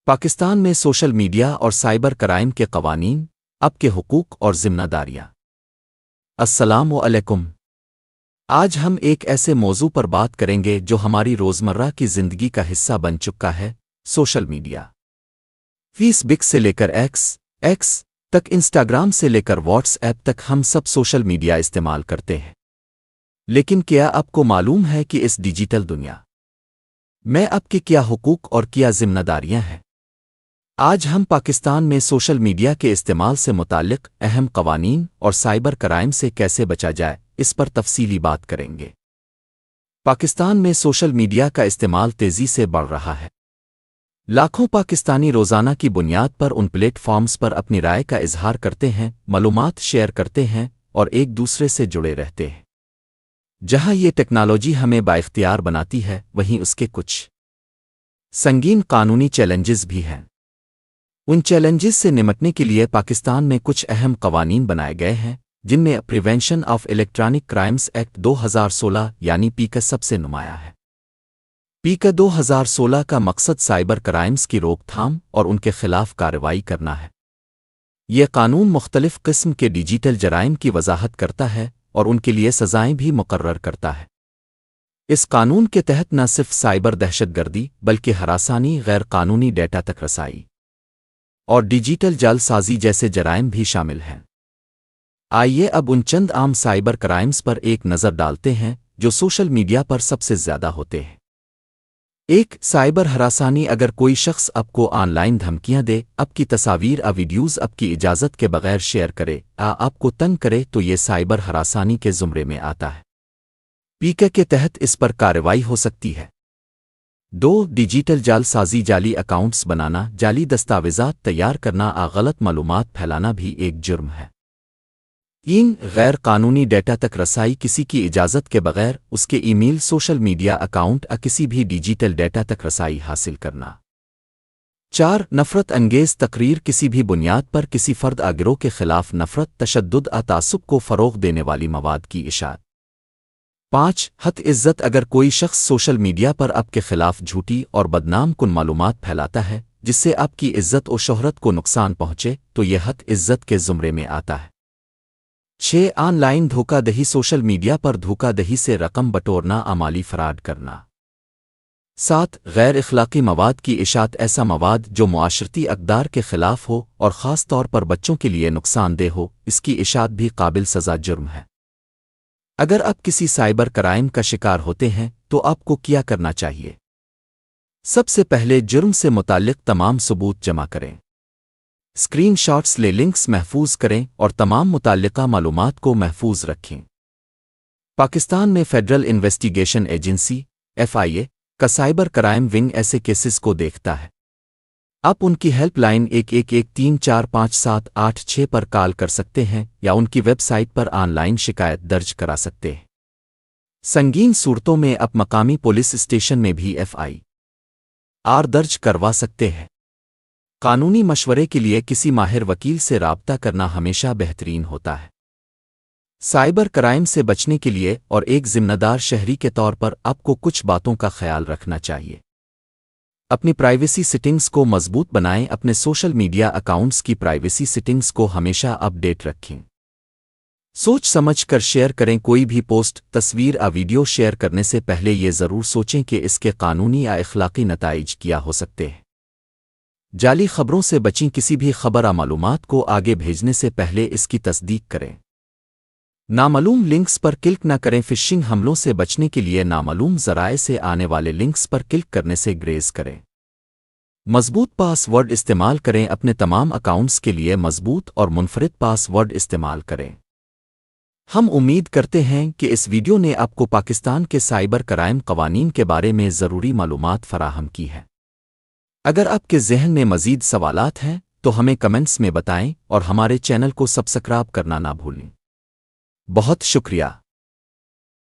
پاکستان میں social media اور cyber crime کے قوانین، اب کے حقوق اور ذمہ داریاں۔ السلام علیکم۔ آج ہم ایک ایسے موضوع پر بات کریں گے جو ہماری روزمرہ کی زندگی کا حصہ بن چکا ہے، سوشل میڈیا۔ فیس بک سے لے کر ایکس تک، انسٹاگرام سے لے کر واٹس ایپ تک، ہم سب سوشل میڈیا استعمال کرتے ہیں۔ لیکن کیا آپ کو معلوم ہے کہ اس ڈیجیٹل دنیا میں آپ کے کیا حقوق اور کیا ذمہ داریاں ہیں؟ آج ہم پاکستان میں سوشل میڈیا کے استعمال سے متعلق اہم قوانین اور سائبر کرائم سے کیسے بچا جائے، اس پر تفصیلی بات کریں گے۔ پاکستان میں سوشل میڈیا کا استعمال تیزی سے بڑھ رہا ہے۔ لاکھوں پاکستانی روزانہ کی بنیاد پر ان پلیٹ فارمز پر اپنی رائے کا اظہار کرتے ہیں، معلومات شیئر کرتے ہیں اور ایک دوسرے سے جڑے رہتے ہیں۔ جہاں یہ ٹیکنالوجی ہمیں بااختیار بناتی ہے، وہیں اس کے کچھ سنگین قانونی چیلنجز بھی ہیں۔ ان چیلنجز سے نمٹنے کے لیے پاکستان میں کچھ اہم قوانین بنائے گئے ہیں، جن میں prevention of electronic crimes act 2016 یعنی پیکا سب سے نمایاں ہے۔ پیکا 2016 کا مقصد سائبر کرائمز کی روک تھام اور ان کے خلاف کارروائی کرنا ہے۔ یہ قانون مختلف قسم کے ڈیجیٹل جرائم کی وضاحت کرتا ہے اور ان کے لیے سزائیں بھی مقرر کرتا ہے۔ اس قانون کے تحت نہ صرف سائبر دہشت گردی بلکہ ہراسانی، غیر قانونی ڈیٹا تک رسائی اور ڈیجیٹل جعل سازی جیسے جرائم بھی شامل ہیں۔ آئیے اب ان چند عام سائبر کرائمز پر ایک نظر ڈالتے ہیں جو سوشل میڈیا پر سب سے زیادہ ہوتے ہیں۔ ایک، سائبر ہراسانی۔ اگر کوئی شخص آپ کو آن لائن دھمکیاں دے، آپ کی تصاویر یا ویڈیوز آپ کی اجازت کے بغیر شیئر کرے یا آپ کو تنگ کرے، تو یہ سائبر ہراسانی کے زمرے میں آتا ہے۔ پیکا کے تحت اس پر کارروائی ہو سکتی ہے۔ دو، ڈیجیٹل جعل سازی۔ جعلی اکاؤنٹس بنانا، جعلی دستاویزات تیار کرنا یا غلط معلومات پھیلانا بھی ایک جرم ہے۔ تین، غیر قانونی ڈیٹا تک رسائی۔ کسی کی اجازت کے بغیر اس کے ای میل، سوشل میڈیا اکاؤنٹ یا کسی بھی ڈیجیٹل ڈیٹا تک رسائی حاصل کرنا۔ چار، نفرت انگیز تقریر۔ کسی بھی بنیاد پر کسی فرد یا گروہ کے خلاف نفرت، تشدد یا تعصب کو فروغ دینے والی مواد کی اشاعت۔ پانچ، حق عزت۔ اگر کوئی شخص سوشل میڈیا پر آپ کے خلاف جھوٹی اور بدنام کن معلومات پھیلاتا ہے جس سے آپ کی عزت و شہرت کو نقصان پہنچے، تو یہ حق عزت کے زمرے میں آتا ہے۔ چھ، آن لائن دھوکہ دہی۔ سوشل میڈیا پر دھوکہ دہی سے رقم بٹورنا یا مالی فراڈ کرنا۔ سات، غیر اخلاقی مواد کی اشاعت۔ ایسا مواد جو معاشرتی اقدار کے خلاف ہو اور خاص طور پر بچوں کے لیے نقصان دہ ہو، اس کی اشاعت بھی قابل سزا جرم ہے۔ اگر آپ کسی سائبر کرائم کا شکار ہوتے ہیں تو آپ کو کیا کرنا چاہیے؟ سب سے پہلے جرم سے متعلق تمام ثبوت جمع کریں۔ اسکرین شاٹس لے، لنکس محفوظ کریں اور تمام متعلقہ معلومات کو محفوظ رکھیں۔ پاکستان میں فیڈرل انویسٹیگیشن ایجنسی (FIA) کا سائبر کرائم ونگ ایسے کیسز کو دیکھتا ہے۔ آپ ان کی ہیلپ لائن 1113457886 پر کال کر سکتے ہیں یا ان کی ویب سائٹ پر آن لائن شکایت درج کرا سکتے ہیں۔ سنگین صورتوں میں آپ مقامی پولیس اسٹیشن میں بھی FIR درج کروا سکتے ہیں۔ قانونی مشورے کے لیے کسی ماہر وکیل سے رابطہ کرنا ہمیشہ بہترین ہوتا ہے۔ سائبر کرائم سے بچنے کے لیے اور ایک ذمہ دار شہری کے طور پر آپ کو کچھ باتوں کا خیال رکھنا چاہیے۔ اپنی پرائیویسی سیٹنگز کو مضبوط بنائیں۔ اپنے سوشل میڈیا اکاؤنٹس کی پرائیویسی سیٹنگز کو ہمیشہ اپ ڈیٹ رکھیں۔ سوچ سمجھ کر شیئر کریں۔ کوئی بھی پوسٹ، تصویر یا ویڈیو شیئر کرنے سے پہلے یہ ضرور سوچیں کہ اس کے قانونی یا اخلاقی نتائج کیا ہو سکتے ہیں۔ جعلی خبروں سے بچیں۔ کسی بھی خبر یا معلومات کو آگے بھیجنے سے پہلے اس کی تصدیق کریں۔ نامعلوم لنکس پر کلک نہ کریں۔ فشنگ حملوں سے بچنے کے لیے نامعلوم ذرائع سے آنے والے لنکس پر کلک کرنے سے گریز کریں۔ مضبوط پاس ورڈ استعمال کریں۔ اپنے تمام اکاؤنٹس کے لیے مضبوط اور منفرد پاس ورڈ استعمال کریں۔ ہم امید کرتے ہیں کہ اس ویڈیو نے آپ کو پاکستان کے سائبر کرائم قوانین کے بارے میں ضروری معلومات فراہم کی ہیں۔ اگر آپ کے ذہن میں مزید سوالات ہیں تو ہمیں کمنٹس میں بتائیں اور ہمارے چینل کو سبسکرائب کرنا نہ بھولیں۔ بہت شکریہ۔